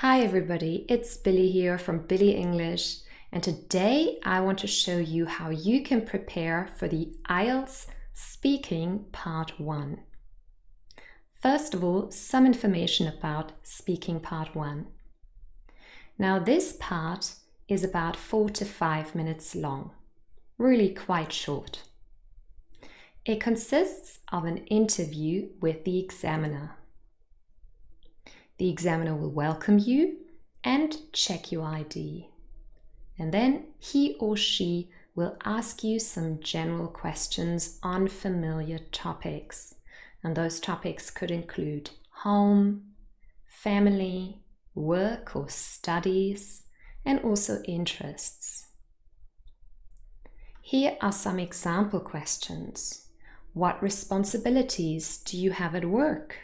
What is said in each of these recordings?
Hi everybody, it's Billy here from Billy English, and today I want to show you how you can prepare for the IELTS Speaking Part 1. First of all, some information about Speaking Part 1. Now this part is about 4 to 5 minutes long, really quite short. It consists of an interview with the examiner. The examiner will welcome you and check your ID. And then he or she will ask you some general questions on familiar topics. And those topics could include home, family, work or studies, and also interests. Here are some example questions. What responsibilities do you have at work?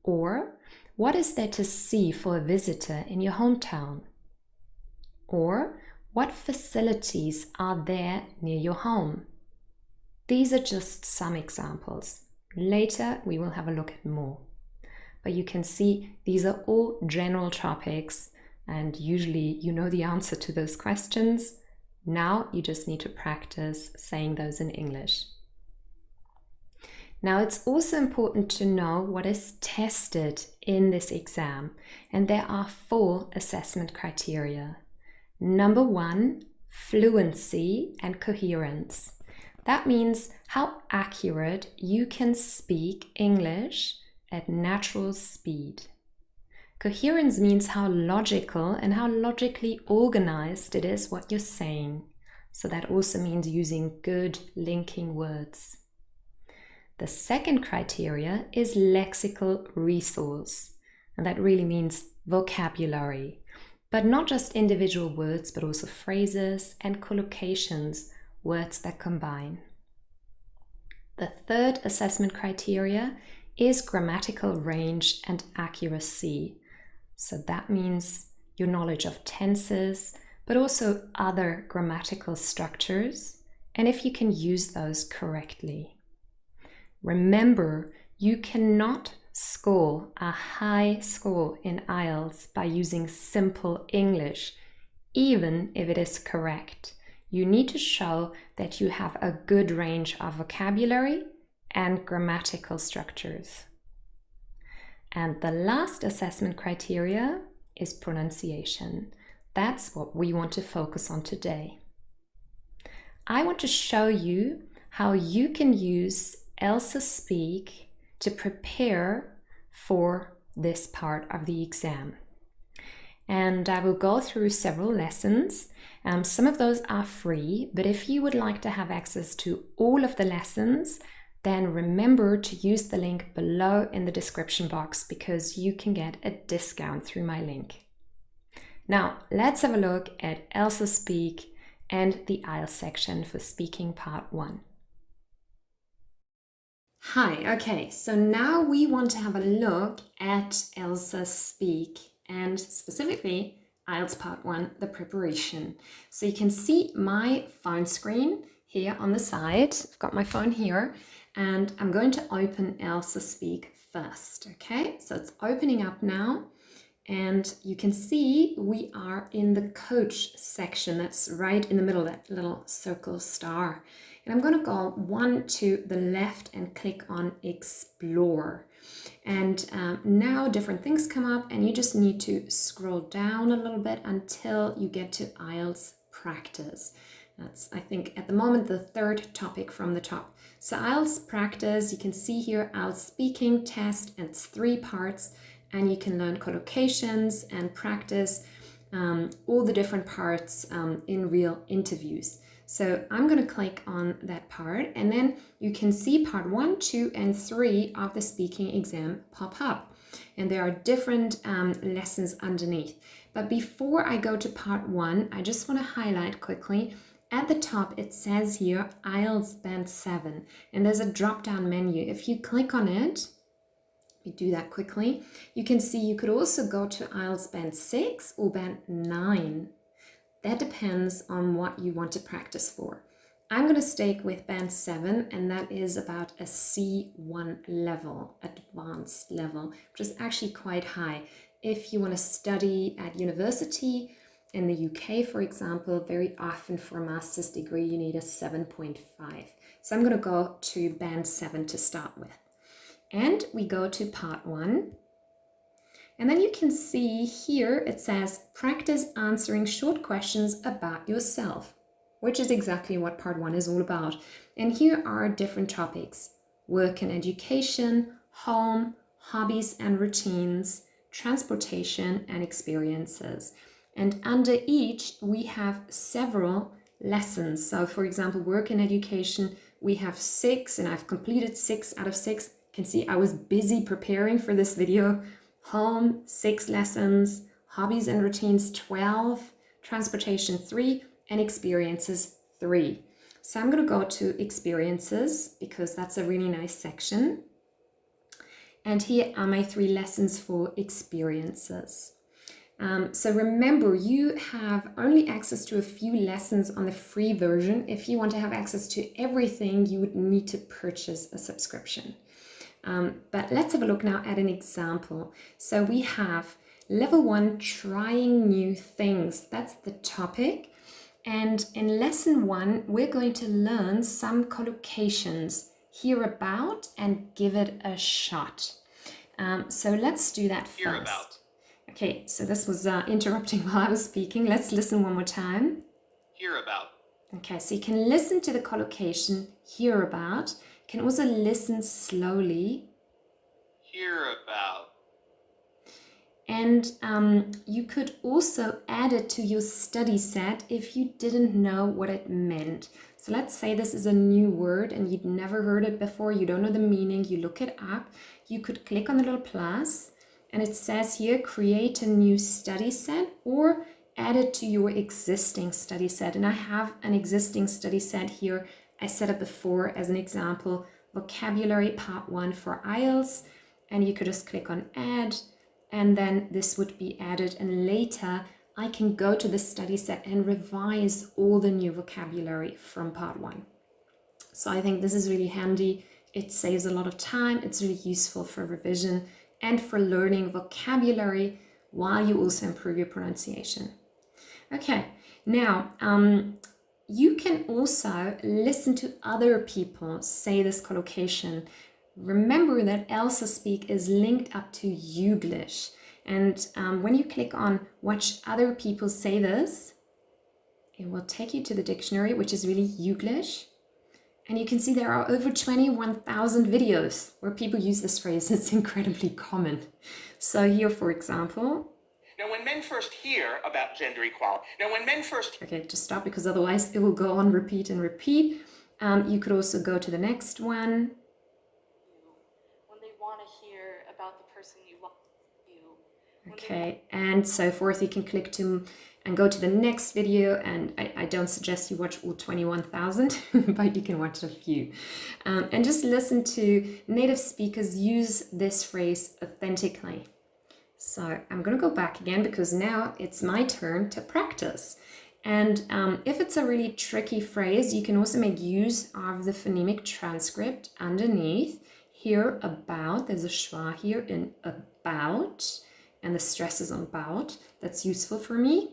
Or what is there to see for a visitor in your hometown? Or what facilities are there near your home? These are just some examples. Later we will have a look at more. But you can see these are all general topics, and usually you know the answer to those questions. Now you just need to practice saying those in English. Now it's also important to know what is tested in this exam, and there are 4 assessment criteria. Number 1, fluency and coherence. That means how accurate you can speak English at natural speed. Coherence means how logical and how logically organized it is what you're saying. So that also means using good linking words. The second criteria is lexical resource, and that really means vocabulary, but not just individual words, but also phrases and collocations, words that combine. The third assessment criteria is grammatical range and accuracy. So that means your knowledge of tenses, but also other grammatical structures, and if you can use those correctly. Remember, you cannot score a high score in IELTS by using simple English, even if it is correct. You need to show that you have a good range of vocabulary and grammatical structures. And the last assessment criteria is pronunciation. That's what we want to focus on today. I want to show you how you can use ELSA Speak to prepare for this part of the exam. And I will go through several lessons. Some of those are free, but if you would like to have access to all of the lessons, then remember to use the link below in the description box because you can get a discount through my link. Now, let's have a look at ELSA Speak and the IELTS section for Speaking Part 1. Hi, okay, so now we want to have a look at ELSA Speak and specifically IELTS Part 1, the preparation. So you can see my phone screen here on the side. I've got my phone here and I'm going to open ELSA Speak first, okay? So it's opening up now and you can see we are in the coach section. That's right in the middle, that little circle star. And I'm going to go 1 to the left and click on Explore. And now different things come up and you just need to scroll down a little bit until you get to IELTS Practice. That's, I think, at the moment, the 3rd topic from the top. So IELTS Practice, you can see here IELTS Speaking Test, and it's 3 parts. And you can learn collocations and practice all the different parts in real interviews. So I'm going to click on that part and then you can see part 1, 2, and 3 of the speaking exam pop up. And there are different lessons underneath. But before I go to part 1, I just want to highlight quickly, at the top it says here IELTS Band 7 and there's a drop-down menu. If you click on it, we do that quickly, you can see you could also go to IELTS Band 6 or Band 9. That depends on what you want to practice for. I'm going to stick with Band 7 and that is about a C1 level, advanced level, which is actually quite high. if you want to study at university in the UK, for example, very often for a master's degree, you need a 7.5. So I'm going to go to band 7 to start with. And we go to part 1. And then you can see here it says practice answering short questions about yourself, which is exactly what part 1 is all about. And here are different topics: work and education, home, hobbies and routines, transportation and experiences. And under each we have several lessons. So for example, work and education, we have 6, and I've completed 6 out of 6. You can see I was busy preparing for this video. Home, 6 lessons, hobbies and routines, 12, transportation, 3, and experiences, 3. So I'm going to go to experiences because that's a really nice section. And here are my 3 lessons for experiences. So remember, you have only access to a few lessons on the free version. If you want to have access to everything, you would need to purchase a subscription. But let's have a look now at an example. So we have level 1, trying new things. That's the topic. And in lesson 1, we're going to learn some collocations, hear about and give it a shot. So let's do that first. Hear about. Okay, so this was interrupting while I was speaking. Let's listen one more time. Hear about. Okay, so you can listen to the collocation, hear about. You can also listen slowly. Hear about. And you could also add it to your study set if you didn't know what it meant. So let's say this is a new word and you'd never heard it before, you don't know the meaning, you look it up. You could click on the little plus and it says here, create a new study set or add it to your existing study set. And I have an existing study set here. I set it before as an example, vocabulary part 1 for IELTS. And you could just click on add. And then this would be added, and later I can go to the study set and revise all the new vocabulary from part 1. So I think this is really handy. It saves a lot of time. It's really useful for revision and for learning vocabulary while you also improve your pronunciation. Okay, now you can also listen to other people say this collocation. Remember that ELSA Speak is linked up to Youglish. And when you click on watch other people say this, it will take you to the dictionary, which is really Youglish. And you can see there are over 21,000 videos where people use this phrase. It's incredibly common. So here, for example. Now, when men first hear about gender equality, Okay, just stop because otherwise it will go on repeat and repeat. You could also go to the next one. About the person you love. Okay, and so forth. You can click to and go to the next video, and I don't suggest you watch all 21,000, but you can watch a few. And just listen to native speakers use this phrase authentically. So I'm going to go back again because now it's my turn to practice. And if it's a really tricky phrase, you can also make use of the phonemic transcript underneath. Here, about, there's a schwa here in about, and the stress is on about. That's useful for me.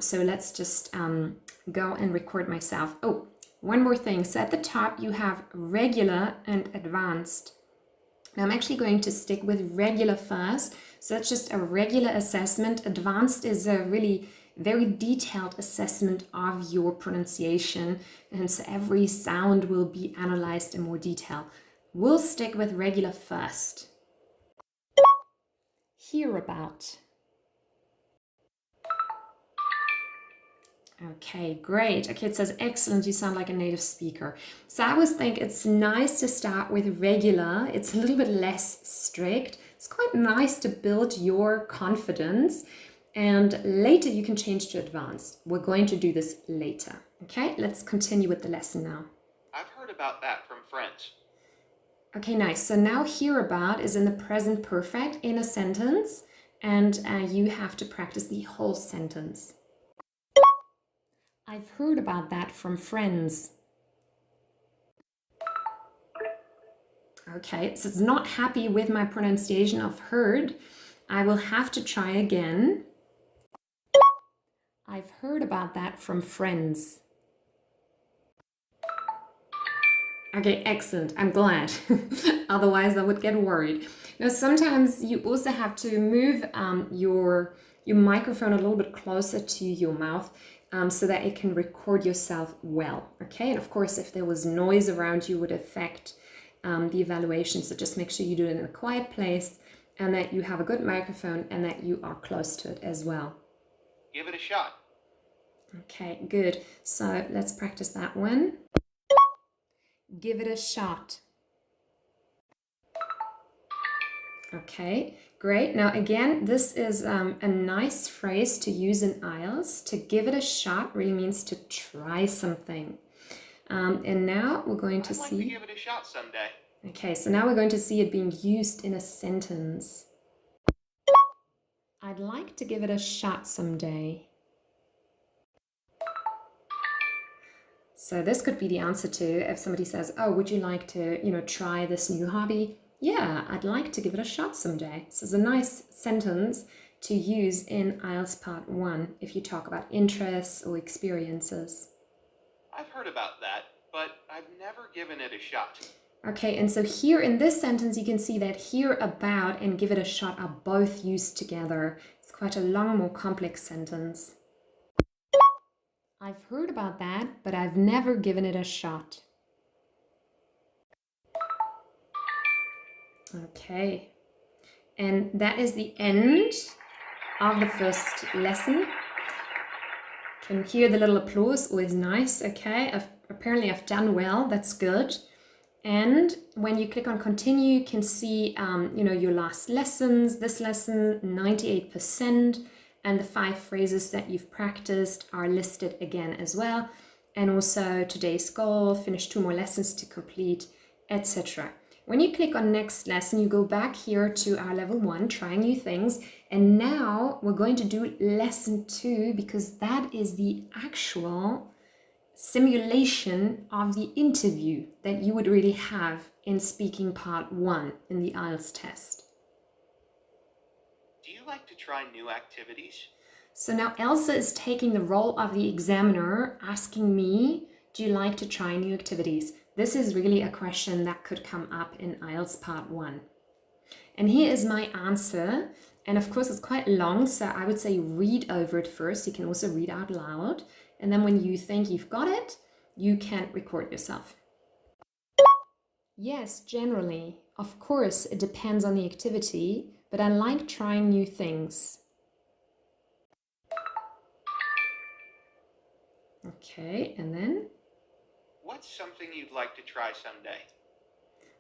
So let's just go and record myself. Oh, one more thing. So at the top, you have regular and advanced. Now I'm actually going to stick with regular first. So that's just a regular assessment. Advanced is a really very detailed assessment of your pronunciation. And so every sound will be analyzed in more detail. We'll stick with regular first. Hear about. Okay, great. Okay, it says excellent, you sound like a native speaker. So I always think it's nice to start with regular. It's a little bit less strict. It's quite nice to build your confidence. And later you can change to advanced. We're going to do this later. Okay, let's continue with the lesson now. I've heard about that from friends. Okay, nice. So now hear about is in the present perfect in a sentence, and you have to practice the whole sentence. I've heard about that from friends. Okay, so it's not happy with my pronunciation of heard. I will have to try again. I've heard about that from friends. Okay, excellent. I'm glad. Otherwise, I would get worried. Now, sometimes you also have to move your microphone a little bit closer to your mouth so that it can record yourself well. Okay, and of course, if there was noise around you, would affect the evaluation. So just make sure you do it in a quiet place and that you have a good microphone and that you are close to it as well. Give it a shot. Okay, good. So let's practice that one. Give it a shot. Okay, great. Now again, this is a nice phrase to use in IELTS. To give it a shot really means to try something. And now we're going to I'd like to see... give it a shot someday. Okay, so now we're going to see it being used in a sentence. I'd like to give it a shot someday. So this could be the answer to if somebody says, oh, would you like to, try this new hobby? Yeah, I'd like to give it a shot someday. So it's a nice sentence to use in IELTS Part 1 if you talk about interests or experiences. I've heard about that, but I've never given it a shot. Okay, and so here in this sentence, you can see that hear about and give it a shot are both used together. It's quite a long, more complex sentence. I've heard about that, but I've never given it a shot. Okay, and that is the end of the first lesson. Can hear the little applause, always nice. Okay, apparently I've done well, that's good. And when you click on continue, you can see, your last lessons. This lesson, 98%, and the 5 phrases that you've practiced are listed again as well. And also today's goal, finish 2 more lessons to complete, etc. When you click on next lesson, you go back here to our level 1, trying new things. And now we're going to do lesson 2 because that is the actual simulation of the interview that you would really have in speaking part 1 in the IELTS test. Do you like to try new activities? So now Elsa is taking the role of the examiner, asking me, do you like to try new activities? This is really a question that could come up in IELTS part 1. And here is my answer. And of course, it's quite long, so I would say read over it first. You can also read out loud. And then when you think you've got it, you can record yourself. Yes, generally. Of course, it depends on the activity, but I like trying new things. Okay, and then? What's something you'd like to try someday?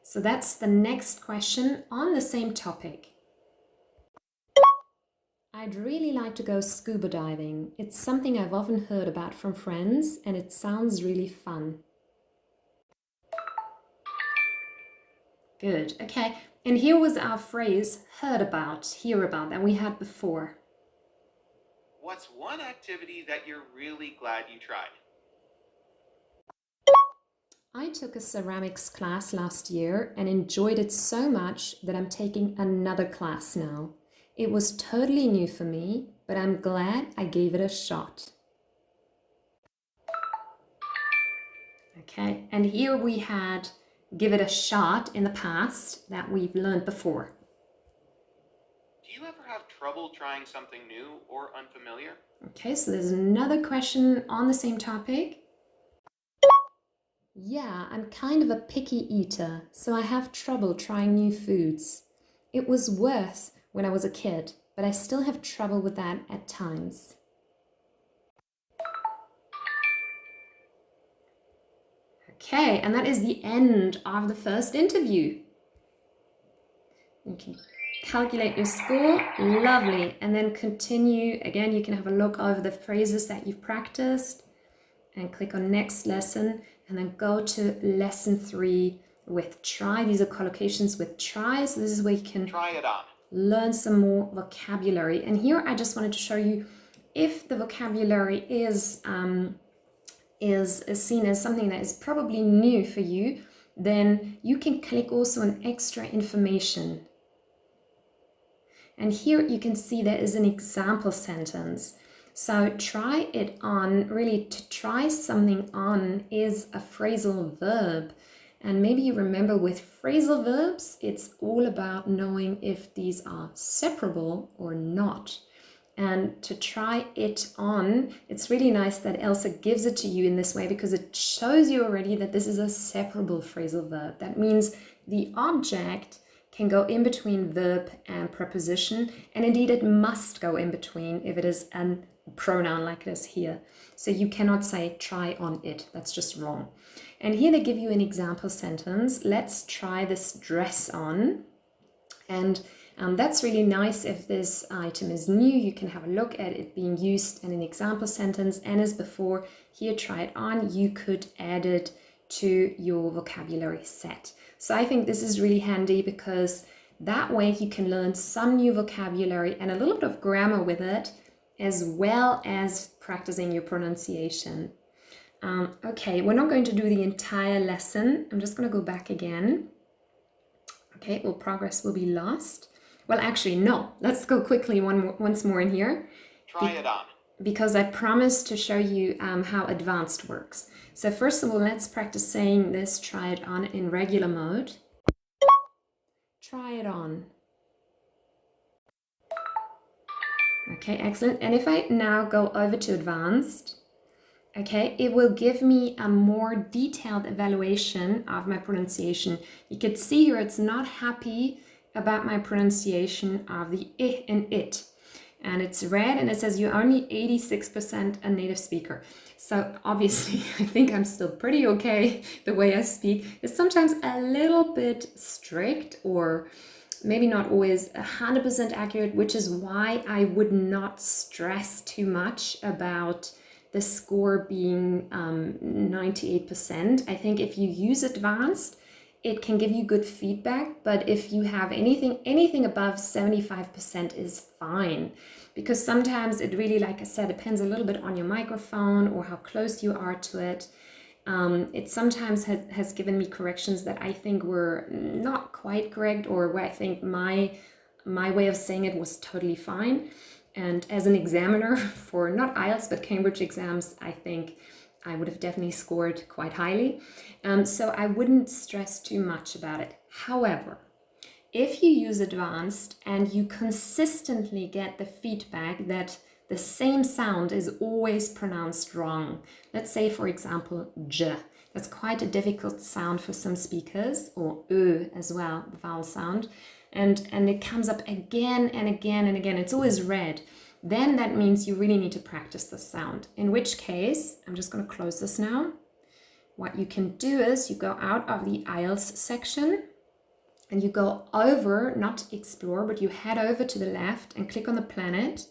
So that's the next question on the same topic. I'd really like to go scuba diving. It's something I've often heard about from friends and it sounds really fun. Good, okay. And here was our phrase heard about, hear about that we had before. What's one activity that you're really glad you tried? I took a ceramics class last year and enjoyed it so much that I'm taking another class now. It was totally new for me, but I'm glad I gave it a shot. Okay, and here we had give it a shot in the past that we've learned before. Do you ever have trouble trying something new or unfamiliar? Okay, so there's another question on the same topic. Yeah, I'm kind of a picky eater, so I have trouble trying new foods. It was worse when I was a kid, but I still have trouble with that at times. Okay, and that is the end of the first interview. You can calculate your score, lovely, and then continue. Again, you can have a look over the phrases that you've practiced and click on next lesson and then go to lesson 3 with try. These are collocations with try, so this is where you can Try it on. learn some more vocabulary. And here I just wanted to show you if the vocabulary is seen as something that is probably new for you, then you can click also on extra information. And here you can see there is an example sentence. So try it on, really to try something on is a phrasal verb. And maybe you remember with phrasal verbs, it's all about knowing if these are separable or not. And to try it on, it's really nice that ELSA gives it to you in this way because it shows you already that this is a separable phrasal verb. That means the object can go in between verb and preposition, and indeed it must go in between if it is a pronoun like this here. So you cannot say try on it, that's just wrong. And here they give you an example sentence. Let's try this dress on. And that's really nice. If this item is new, you can have a look at it being used in an example sentence. And as before, here, try it on, you could add it to your vocabulary set. So I think this is really handy because that way you can learn some new vocabulary and a little bit of grammar with it, as well as practicing your pronunciation. Okay, we're not going to do the entire lesson. I'm just going to go back again. Okay, well, progress will be lost. Well, actually, no. Let's go quickly once more in here. Try it on. Because I promised to show you how advanced works. So first of all, let's practice saying this, try it on, in regular mode. Try it on. Okay, excellent. And if I now go over to advanced, okay, it will give me a more detailed evaluation of my pronunciation. You could see here it's not happy about my pronunciation of the I in it. And it's red and it says you're only 86% a native speaker. So obviously I think I'm still pretty okay the way I speak. It's sometimes a little bit strict or maybe not always 100% accurate, which is why I would not stress too much about the score being 98%. I think if you use advanced, it can give you good feedback, but if you have anything above 75% is fine, because sometimes it really, like I said, depends a little bit on your microphone or how close you are to it. It sometimes has given me corrections that I think were not quite correct, or where I think my way of saying it was totally fine. And as an examiner for not IELTS but Cambridge exams, I think I would have definitely scored quite highly. So I wouldn't stress too much about it. However, if you use advanced and you consistently get the feedback that the same sound is always pronounced wrong, let's say, for example, j. That's quite a difficult sound for some speakers, or as well, the vowel sound. And it comes up again and again and again. It's always red. Then that means you really need to practice the sound. In which case, I'm just going to close this now. What you can do is you go out of the IELTS section and you go over, not explore, but you head over to the left and click on the planet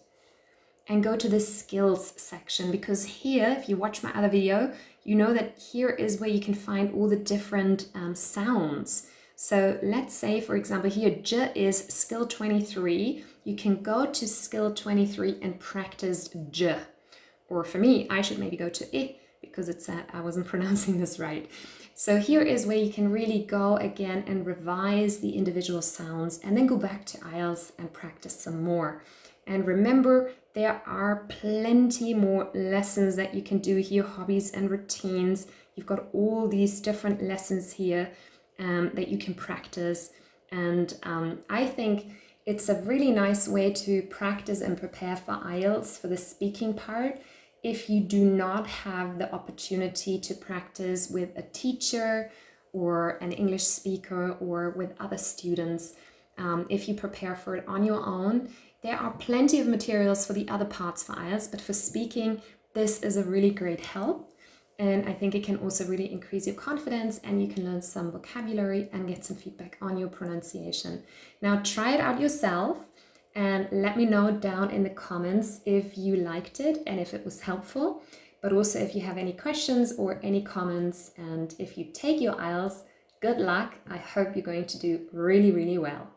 and go to the skills section, because here, if you watch my other video, you know that here is where you can find all the different sounds. So let's say, for example, here j is skill 23. You can go to skill 23 and practice j. Or for me, I should maybe go to I, because it said I wasn't pronouncing this right. So here is where you can really go again and revise the individual sounds and then go back to IELTS and practice some more. And remember, there are plenty more lessons that you can do here, hobbies and routines. You've got all these different lessons here that you can practice. And I think it's a really nice way to practice and prepare for IELTS for the speaking part if you do not have the opportunity to practice with a teacher or an English speaker or with other students. If you prepare for it on your own, there are plenty of materials for the other parts for IELTS, but for speaking, this is a really great help. And I think it can also really increase your confidence, and you can learn some vocabulary and get some feedback on your pronunciation. Now try it out yourself and let me know down in the comments if you liked it and if it was helpful, but also if you have any questions or any comments. And if you take your IELTS, good luck. I hope you're going to do really, really well.